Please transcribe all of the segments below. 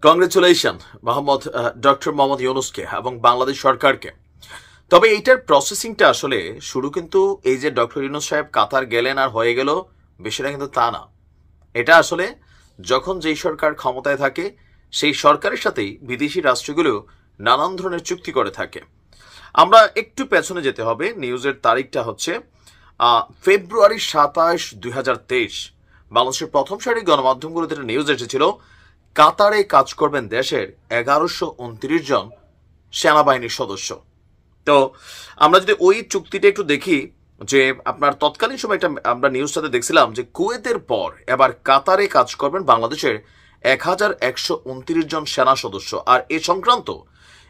Congratulation doctor Mohammad ইউনূসকে এবং বাংলাদেশ সরকারকে। তবে এইটার প্রসেসিংটা আসলে শুরু কিন্তু এই যে ডক্টর ইউনূস সাহেব কাতার গেলেন আর হয়ে গেল, বিষয়টা কিন্তু তা না। এটা আসলে যখন যেই সরকার ক্ষমতায় থাকে সেই সরকারের সাথেই বিদেশি রাষ্ট্রগুলো নানান ধরনের চুক্তি করে থাকে। আমরা একটু পেছনে যেতে হবে। নিউজের তারিখটা হচ্ছে ফেব্রুয়ারি 27, 2023। বাংলাদেশের প্রথম সারির গণমাধ্যমগুলোতে নিউজ এসেছিল কাতারে কাজ করবেন দেশের 1129 জন সেনাবাহিনীর সদস্য। তো আমরা যদি ওই চুক্তিটা একটু দেখি, যে আপনার তৎকালীন সময় একটা আমরা নিউজটাতে দেখছিলাম যে কুয়েতের পর এবার কাতারে কাজ করবেন বাংলাদেশের 1129 জন সেনা সদস্য। আর এ সংক্রান্ত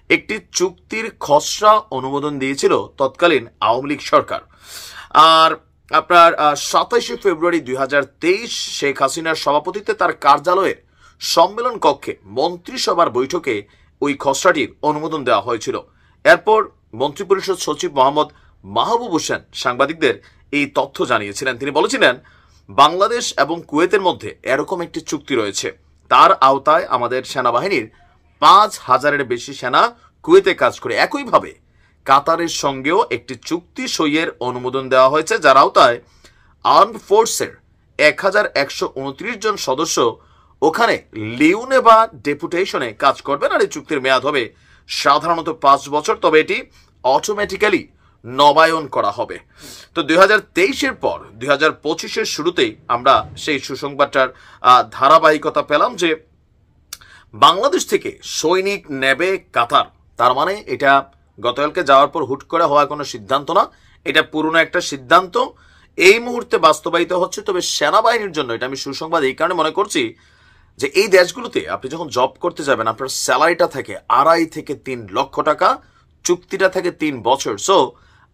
একটি চুক্তির খসড়া অনুমোদন দিয়েছিল তৎকালীন আওয়ামী লীগ সরকার। আর আপনার 27 ফেব্রুয়ারি 2023 শেখ হাসিনার সভাপতিত্বে তার কার্যালয়ের সম্মেলন কক্ষে মন্ত্রিসভার বৈঠকে ওই খসড়াটির অনুমোদন দেওয়া হয়েছিল। এরপর মন্ত্রিপরিষদ সচিব মোহাম্মদ মাহবুব হোসেন সাংবাদিকদের এই তথ্য জানিয়েছিলেন। তিনি বলেছিলেন, বাংলাদেশ এবং কুয়েতের মধ্যে এরকম একটি চুক্তি রয়েছে, তার আওতায় আমাদের সেনাবাহিনীর 5000-এর বেশি সেনা কুয়েতে কাজ করে। একইভাবে কাতারের সঙ্গেও একটি চুক্তি সইয়ের অনুমোদন দেওয়া হয়েছে, যার আওতায় আর্মড ফোর্সের 1129 জন সদস্য ওখানে লিওনে বা ডেপুটেশনে কাজ করবেন। আর এই চুক্তির মেয়াদ হবে সাধারণত 5 বছর, তবে এটি অটোমেটিক্যালি নবায়ন করা হবে। তো 2023-এর পর 2025-এর শুরুতেই আমরা সেই সুসংবাদটার ধারাবাহিকতা পেলাম যে বাংলাদেশ থেকে সৈনিক নেবে কাতার। তার মানে এটা গতকালকে যাওয়ার পর হুট করে হওয়া কোনো সিদ্ধান্ত না, এটা পুরনো একটা সিদ্ধান্ত এই মুহূর্তে বাস্তবায়িত হচ্ছে। তবে সেনাবাহিনীর জন্য এটা আমি সুসংবাদ এই কারণে মনে করছি যে এই দেশগুলোতে আপনি যখন জব করতে যাবেন আপনার স্যালারিটা থাকে 2.5 থেকে 3 লক্ষ টাকা, চুক্তিটা থাকে 3 বছর। সো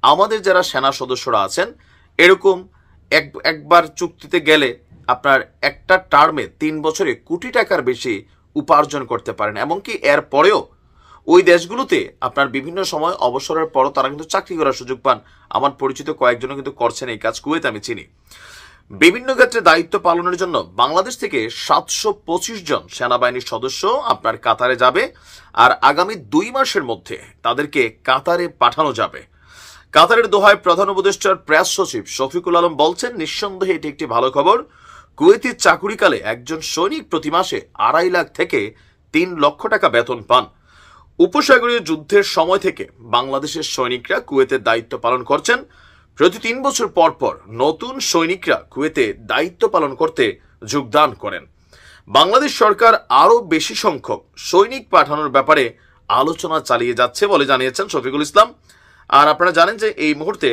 আমাদের যারা সেনা সদস্যরা আছেন এরকম একবার চুক্তিতে গেলে আপনার একটা টার্মে 3 বছরে কোটি টাকার বেশি উপার্জন করতে পারেন। এমনকি এর পরেও ওই দেশগুলোতে আপনার বিভিন্ন সময় অবসরের পরও তারা কিন্তু চাকরি করার সুযোগ পান। আমার পরিচিত কয়েকজনও কিন্তু করছেন এই কাজ, কুয়েত আমি চিনি। বিভিন্ন ক্ষেত্রে দায়িত্ব পালনের জন্য বাংলাদেশ থেকে 725 জন সেনাবাহিনীর সদস্য আপনার কাতারে যাবে। আর আগামী 2 মাসের মধ্যে তাদেরকে কাতারে পাঠানো যাবে। কাতারের দোহায় প্রধান উপদেষ্টার প্রেস সচিব শফিকুল আলম বলছেন, নিঃসন্দেহে এটি একটি ভালো খবর। কুয়েতের চাকুরিকালে একজন সৈনিক প্রতি মাসে 2.5 লাখ থেকে 3 লক্ষ টাকা বেতন পান। উপসাগরীয় যুদ্ধের সময় থেকে বাংলাদেশের সৈনিকরা কুয়েতের দায়িত্ব পালন করছেন। প্রতি 3 বছর পর পর নতুন সৈনিকরা কুয়েতে দায়িত্ব পালন করতে যোগদান করেন। বাংলাদেশ সরকার আরো বেশি সংখ্যক সৈনিক পাঠানোর ব্যাপারে আলোচনা চালিয়ে যাচ্ছে বলে জানিয়েছেন শফিকুল ইসলাম। আর আপনারা জানেন যে এই মুহূর্তে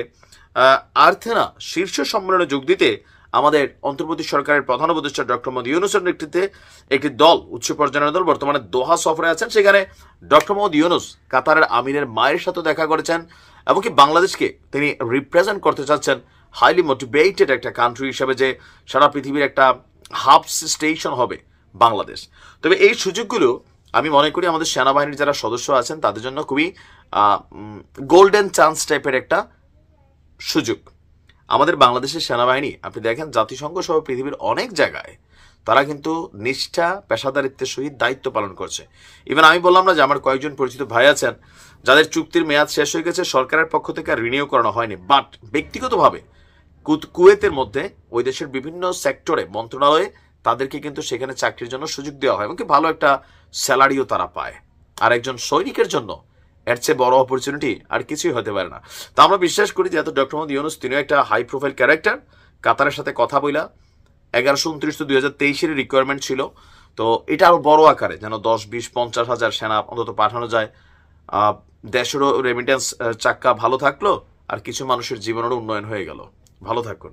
আর্থেনা শীর্ষ সম্মেলনে যোগ দিতে আমাদের অন্তর্বর্তী সরকারের প্রধান উপদেষ্টা ডক্টর মোহাম্মদ ইউনূসের নেতৃত্বে একটি দল, উচ্চ পর্যায়ের দল বর্তমানে দোহা সফরে আছেন। সেখানে ডক্টর মোহাম্মদ ইউনূস কাতারের আমিরের মায়ের সাথে দেখা করেছেন, এমনকি বাংলাদেশকে তিনি রিপ্রেজেন্ট করতে চাচ্ছেন হাইলি মোটিভেটেড একটা কান্ট্রি হিসেবে, যে সারা পৃথিবীর একটা হাব স্টেশন হবে বাংলাদেশ। তবে এই সুযোগগুলো আমি মনে করি আমাদের সেনাবাহিনীর যারা সদস্য আছেন তাদের জন্য খুবই গোল্ডেন চান্স টাইপের একটা সুযোগ। আমাদের বাংলাদেশের সেনাবাহিনী আপনি দেখেন জাতিসংঘ সহ পৃথিবীর অনেক জায়গায় তারা কিন্তু নিষ্ঠা পেশাদারিত্বের সহিত দায়িত্ব পালন করছে। ইভেন আমি বললাম না যে আমার কয়েকজন পরিচিত ভাই আছেন যাদের চুক্তির মেয়াদ শেষ হয়ে গেছে, সরকারের পক্ষ থেকে রিনিউ করানো হয়নি, বাট ব্যক্তিগতভাবে কুয়েতের মধ্যে ওই দেশের বিভিন্ন সেক্টরে মন্ত্রণালয়ে তাদেরকে কিন্তু সেখানে চাকরির জন্য সুযোগ দেওয়া হয়, এমনকি ভালো একটা স্যালারিও তারা পায়। আর একজন সৈনিকের জন্য এর চেয়ে বড় অপরচুনিটি আর কিছুই হতে পারে না। তো আমরা বিশ্বাস করি যেহেতু ডক্টর মোহাম্মদ ইউনূস তিনিও একটা হাই প্রোফাইল ক্যারেক্টার, কাতারের সাথে কথা বইলা 1129 তো 2023-এর রিকোয়ারমেন্ট ছিল, তো এটা আরো বড় আকারে যেন 10, 20, 50 হাজার সেনা অন্তত পাঠানো যায়। দেশেরও রেমিটেন্স চাক্কা ভালো থাকলো আর কিছু মানুষের জীবনেরও উন্নয়ন হয়ে গেল। ভালো থাকুন।